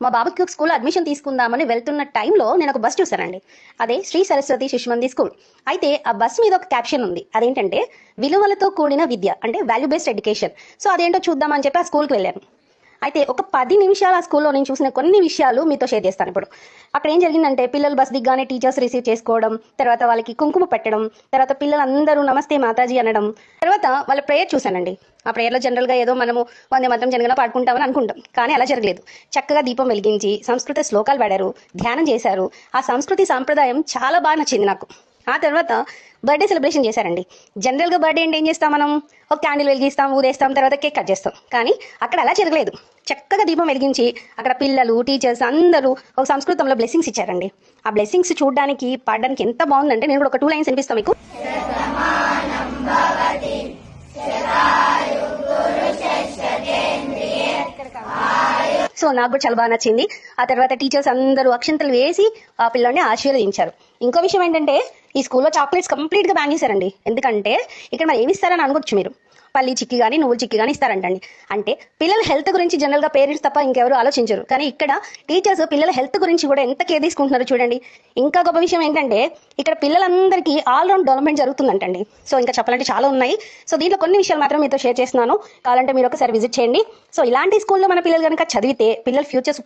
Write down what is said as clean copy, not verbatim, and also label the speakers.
Speaker 1: మా బాబుకి ఒక స్కూల్లో అడ్మిషన్ తీసుకుందామని వెళ్తున్న టైంలో నేను ఒక బస్ చూశానండి. అదే శ్రీ సరస్వతి శిశుమంది స్కూల్. అయితే ఆ బస్ మీద ఒక క్యాప్షన్ ఉంది. అదేంటంటే విలువలతో కూడిన విద్య, అంటే వాల్యూ బేస్డ్ ఎడ్యుకేషన్. సో అదేంటో చూద్దామని చెప్పి ఆ స్కూల్కి వెళ్ళాను. అయితే ఒక 10 నిమిషాలు ఆ స్కూల్లో నేను చూసిన కొన్ని విషయాలు మీతో షేర్ చేస్తాను ఇప్పుడు. అక్కడ ఏం జరిగిందంటే పిల్లలు బస్ దిగ్గానే టీచర్స్ రిసీవ్ చేసుకోవడం, తర్వాత వాళ్ళకి కుంకుమ పెట్టడం, తర్వాత పిల్లలందరూ నమస్తే మాతాజీ అనడం, తర్వాత వాళ్ళ ప్రేయర్ చూశానండి. ఆ ప్రేయర్లో జనరల్గా ఏదో మనము వందే మాత్రం జనగణ పాడుకుంటామని అనుకుంటాం, కానీ అలా జరగలేదు. చక్కగా దీపం వెలిగించి సంస్కృత శ్లోకాలు పాడారు, ధ్యానం చేశారు. ఆ సంస్కృతి సాంప్రదాయం చాలా బాగా నచ్చింది నాకు. ఆ తర్వాత బర్త్డే సెలబ్రేషన్ చేశారండి. జనరల్గా బర్త్డే అంటే ఏం చేస్తాం, మనం ఒక క్యాండిల్ వెలిగిస్తాం, ఊదేస్తాం, తర్వాత కేక్ కట్ చేస్తాం. కానీ అక్కడ అలా జరగలేదు. చక్కగా దీపం వెలిగించి అక్కడ పిల్లలు, టీచర్స్ అందరూ ఒక సంస్కృతంలో బ్లెస్సింగ్స్ ఇచ్చారండి. ఆ బ్లెస్సింగ్స్ చూడడానికి పాడడానికి ఎంత బాగుందంటే నేను కూడా ఒక 2 లైన్స్ వినిపిస్తాను మీకు. సో నాకు కూడా చాలా బాగా నచ్చింది. ఆ తర్వాత టీచర్స్ అందరూ అక్షంతలు వేసి ఆ పిల్లల్ని ఆశీర్వదించారు. ఇంకో విషయం ఏంటంటే ఈ స్కూల్లో చాక్లెట్స్ కంప్లీట్గా బ్యాన్ చేశారండి. ఎందుకంటే ఇక్కడ మరి ఏమి ఇస్తారని అనుకోవచ్చు మీరు, పల్లి చిక్కి కానీ నువ్వుల చిక్కి కానీ ఇస్తారంటండి. అంటే పిల్లల హెల్త్ గురించి జనరల్గా పేరెంట్స్ తప్ప ఇంకెవరు ఆలోచించరు, కానీ ఇక్కడ టీచర్స్ పిల్లల హెల్త్ గురించి కూడా ఎంత కేర్ తీసుకుంటున్నారు చూడండి. ఇంకా గొప్ప విషయం ఏంటంటే ఇక్కడ పిల్లలందరికీ ఆల్రౌండ్ డెవలప్మెంట్ జరుగుతుందంటండి. సో ఇంకా చెప్పాలంటే చాలా ఉన్నాయి. సో దీంట్లో కొన్ని విషయాలు మాత్రం మీతో షేర్ చేస్తున్నాను. కావాలంటే మీరు ఒకసారి విజిట్ చేయండి. సో ఇలాంటి స్కూల్లో మన పిల్లలు కనుక చదివితే పిల్లల ఫ్యూచర్స్